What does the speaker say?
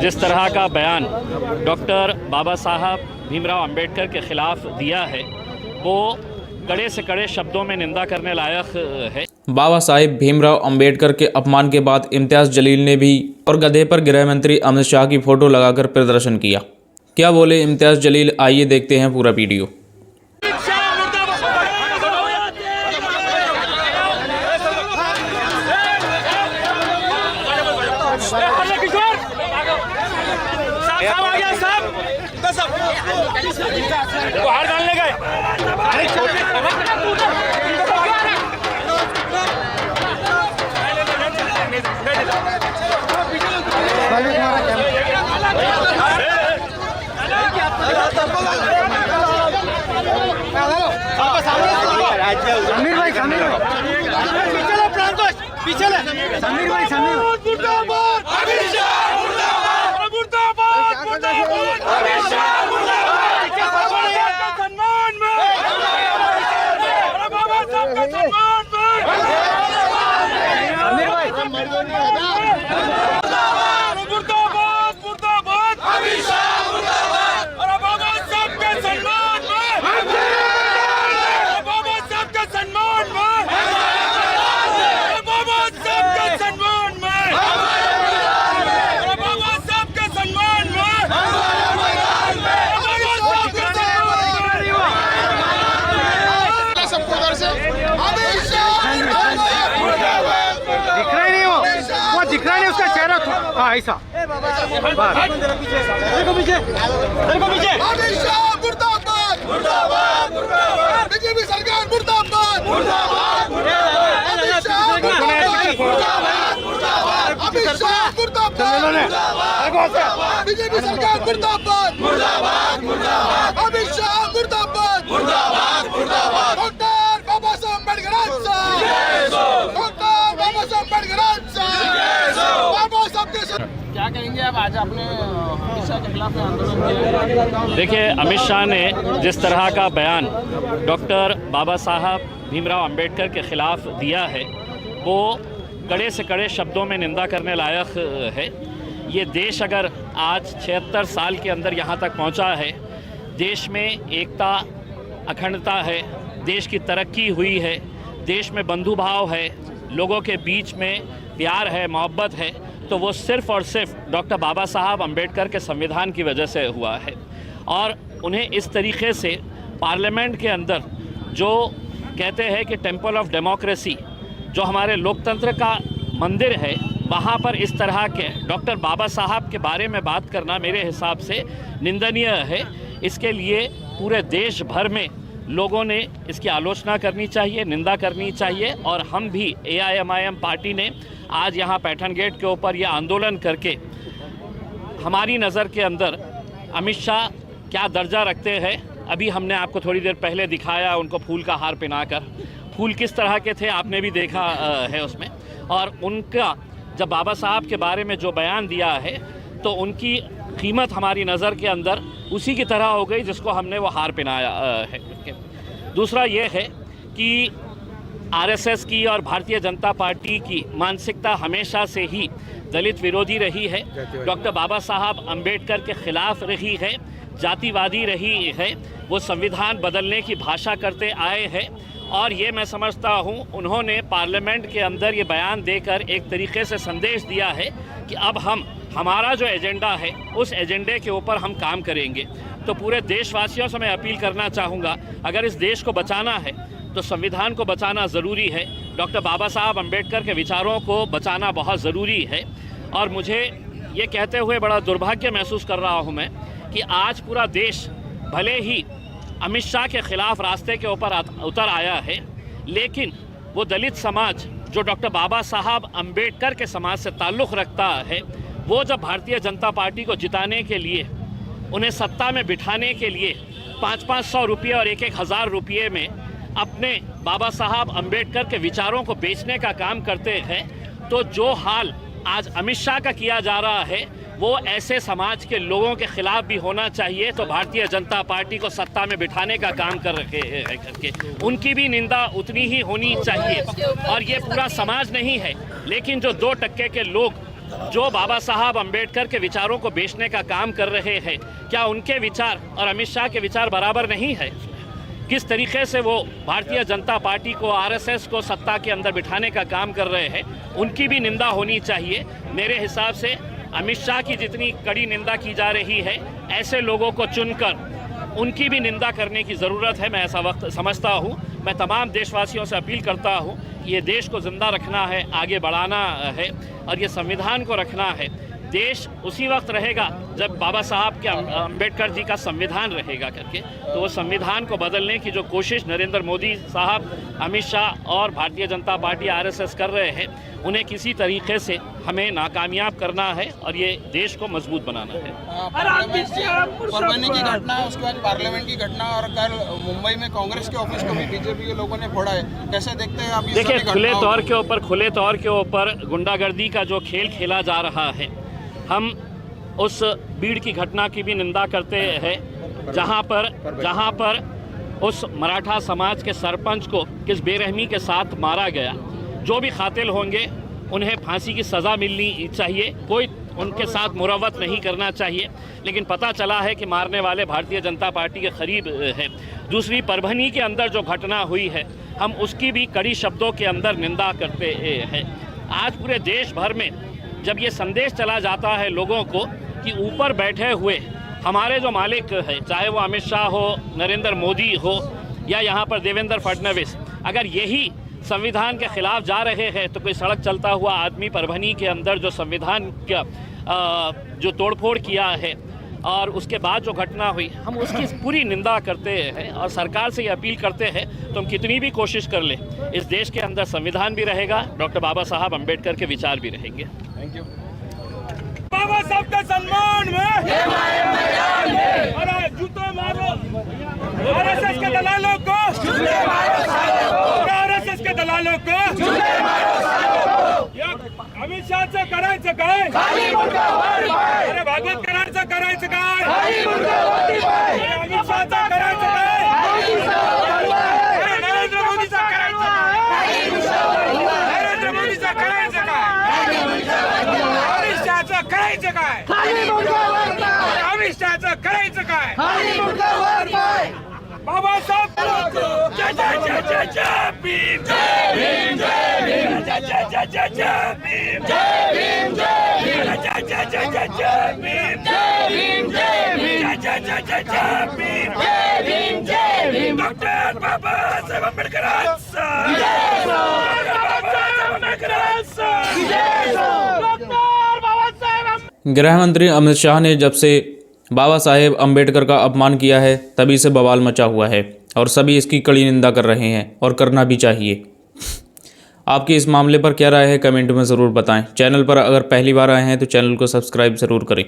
जिस तरह का बयान डॉक्टर बाबा साहब भीमराव अंबेडकर के ख़िलाफ़ दिया है वो कड़े से कड़े शब्दों में निंदा करने लायक है। बाबा साहेब भीमराव अंबेडकर के अपमान के बाद इम्तियाज़ जलील ने भी और गधे पर गृह मंत्री अमित शाह की फ़ोटो लगाकर प्रदर्शन किया। क्या बोले इम्तियाज़ जलील, आइए देखते हैं पूरा वीडियो। बाहर डालने गए समीर भाई पीछे समीर भाई मुर्दाबाद अमित शाह मुर्दाबाद मुर्दाबाद अमित शाह मुर्दाबाद सम्मान में बाबा साहब का सम्मान में समीर भाई मुर्दाबाद मुर्दाबाद अमित शाह मुर्दाबाद और बाबा साहब के सम्मान में बाबा साहब के सम्मान में बाबा साहब के सम्मान में बाबा साहब के सम्मान में सबको उधर से दिख रहा ही नहीं, वो दिख रहा नहीं उसका चेहरा। हाँ ऐसा देखो पीछे अमित शाह मुर्दाबाद मुर्दाबाद मुर्दाबाद बीजेपी सरकार मुर्दाबाद मुर्दाबाद अमित शाह मुर्दाबाद मुर्दाबाद अमित शाह मुर्दाबाद बीजेपी सरकार मुर्दाबाद मुर्दाबाद मुर्दाबाद अमित शाह मुर्दाबाद मुर्दाबाद मुर्दाबाद डॉक्टर बाबा साहब अम्बेडकर डॉक्टर बाबा साहब अम्बेडकर बाबा साहब के क्या कहेंगे आप? आज आपने अमित शाह के खिलाफ आंदोलन किया। देखिए, अमित शाह ने जिस तरह का बयान डॉक्टर बाबा साहब भीमराव अंबेडकर के ख़िलाफ़ दिया है वो कड़े से कड़े शब्दों में निंदा करने लायक है। ये देश अगर आज 76 साल के अंदर यहाँ तक पहुँचा है, देश में एकता अखंडता है, देश की तरक्की हुई है, देश में बंधुभाव है, लोगों के बीच में प्यार है, मोहब्बत है, तो वो सिर्फ़ और सिर्फ डॉक्टर बाबा साहब अम्बेडकर के संविधान की वजह से हुआ है। और उन्हें इस तरीके से पार्लियामेंट के अंदर जो कहते हैं कि टेम्पल ऑफ डेमोक्रेसी, जो हमारे लोकतंत्र का मंदिर है, वहाँ पर इस तरह के डॉक्टर बाबा साहब के बारे में बात करना मेरे हिसाब से निंदनीय है। इसके लिए पूरे देश भर में लोगों ने इसकी आलोचना करनी चाहिए, निंदा करनी चाहिए। और हम भी AIMIM पार्टी ने आज यहाँ पैठन गेट के ऊपर यह आंदोलन करके हमारी नज़र के अंदर अमित शाह क्या दर्जा रखते हैं, अभी हमने आपको थोड़ी देर पहले दिखाया उनको फूल का हार पहनाकर। फूल किस तरह के थे आपने भी देखा है उसमें। और उनका जब बाबा साहब के बारे में जो बयान दिया है तो उनकी कीमत हमारी नज़र के अंदर उसी की तरह हो गई जिसको हमने वो हार पहनाया है। दूसरा ये है कि RSS की और भारतीय जनता पार्टी की मानसिकता हमेशा से ही दलित विरोधी रही है, डॉक्टर बाबा साहब अम्बेडकर के ख़िलाफ़ रही है, जातिवादी रही है, वो संविधान बदलने की भाषा करते आए हैं। और ये मैं समझता हूँ उन्होंने पार्लियामेंट के अंदर ये बयान देकर एक तरीके से संदेश दिया है कि अब हमारा जो एजेंडा है उस एजेंडे के ऊपर हम काम करेंगे। तो पूरे देशवासियों से मैं अपील करना चाहूँगा, अगर इस देश को बचाना है तो संविधान को बचाना ज़रूरी है, डॉक्टर बाबा साहब अम्बेडकर के विचारों को बचाना बहुत ज़रूरी है। और मुझे ये कहते हुए बड़ा दुर्भाग्य महसूस कर रहा हूँ मैं कि आज पूरा देश भले ही अमित शाह के ख़िलाफ़ रास्ते के ऊपर उतर आया है, लेकिन वो दलित समाज जो डॉक्टर बाबा साहब अम्बेडकर के समाज से ताल्लुक़ रखता है, वो जब भारतीय जनता पार्टी को जिताने के लिए, उन्हें सत्ता में बिठाने के लिए 500-500 रुपये और 1,000 रुपये में अपने बाबा साहब अम्बेडकर के विचारों को बेचने का काम करते हैं, तो जो हाल आज अमित शाह का किया जा रहा है वो ऐसे समाज के लोगों के खिलाफ भी होना चाहिए तो भारतीय जनता पार्टी को सत्ता में बिठाने का काम कर रहे हैं करके उनकी भी निंदा उतनी ही होनी चाहिए। और ये पूरा समाज नहीं है, लेकिन जो 2% के लोग जो बाबा साहब अंबेडकर के विचारों को बेचने का काम कर रहे हैं, क्या उनके विचार और अमित शाह के विचार बराबर नहीं है? किस तरीके से वो भारतीय जनता पार्टी को, आरएसएस को सत्ता के अंदर बिठाने का काम कर रहे हैं, उनकी भी निंदा होनी चाहिए। मेरे हिसाब से अमित शाह की जितनी कड़ी निंदा की जा रही है, ऐसे लोगों को चुनकर उनकी भी निंदा करने की ज़रूरत है। मैं ऐसा वक्त समझता हूँ। मैं तमाम देशवासियों से अपील करता हूँ, ये देश को ज़िंदा रखना है, आगे बढ़ाना है और ये संविधान को रखना है। देश उसी वक्त रहेगा जब बाबा साहब के अंबेडकर जी का संविधान रहेगा करके, तो वो संविधान को बदलने की जो कोशिश नरेंद्र मोदी साहब, अमित शाह और भारतीय जनता पार्टी आरएसएस कर रहे हैं, उन्हें किसी तरीके से हमें नाकामयाब करना है और ये देश को मजबूत बनाना है। परभणी की घटना, उसके बाद पार्लियामेंट की घटना और कल मुंबई में कांग्रेस के ऑफिस को भी बीजेपी के लोगों ने फोड़ा है, कैसे देखते हैं आप? देखिए, खुले तौर के ऊपर गुंडागर्दी का जो खेल खेला जा रहा है, हम उस भीड़ की घटना की भी निंदा करते हैं जहां पर उस मराठा समाज के सरपंच को किस बेरहमी के साथ मारा गया। जो भी कातिल होंगे उन्हें फांसी की सज़ा मिलनी चाहिए, कोई उनके साथ मुरवत नहीं करना चाहिए। लेकिन पता चला है कि मारने वाले भारतीय जनता पार्टी के करीब है। दूसरी, परभणी के अंदर जो घटना हुई है, हम उसकी भी कड़ी शब्दों के अंदर निंदा करते हैं। आज पूरे देश भर में जब ये संदेश चला जाता है लोगों को कि ऊपर बैठे हुए हमारे जो मालिक है, चाहे वो अमित शाह हो, नरेंद्र मोदी हो या यहाँ पर देवेंद्र फडणवीस, अगर यही संविधान के खिलाफ जा रहे हैं तो कोई सड़क चलता हुआ आदमी परभणी के अंदर जो संविधान का जो तोड़फोड़ किया है और उसके बाद जो घटना हुई, हम उसकी पूरी निंदा करते हैं और सरकार से ये अपील करते हैं तो हम कितनी भी कोशिश कर लें, इस देश के अंदर संविधान भी रहेगा, डॉक्टर बाबा साहब अंबेडकर के विचार भी रहेंगे। Thank you. बाबा साहब के सम्मान में अरे जूते मारो आरएसएस के दलालों को, आरएसएस के दलालों को अमित शाह से करायचं काय? अरे भागवत करायचं काय? अमित शाहचं करायचं काय? अरे नरेंद्र मोदीचं करायचं काय? नरेंद्र मोदीचं करायचं काय? अमित शाहचं करायचं काय? अमित शाहचं करायचं काय? बाबासाहेब जय जय जय जय जय भीम, जय भीम, जय भीम, जय जय जय जय जय भीम, जय भीम, जय भीम, जय जय जय जय जय भीम, जय भीम, जय भीम, जय जय जय जय जय भीम, जय भीम, जय भीम, डॉक्टर बाबा साहेब आंबेडकरांचा जय हो, डॉक्टर बाबा साहेब आंबेडकरांचा जय हो, डॉक्टर बाबा साहेब। गृह मंत्री अमित शाह ने जब से बाबा साहेब अंबेडकर का अपमान किया है तभी से बवाल मचा हुआ है और सभी इसकी कड़ी निंदा कर रहे हैं और करना भी चाहिए। आपकी इस मामले पर क्या राय है कमेंट में ज़रूर बताएं। चैनल पर अगर पहली बार आए हैं तो चैनल को सब्सक्राइब ज़रूर करें।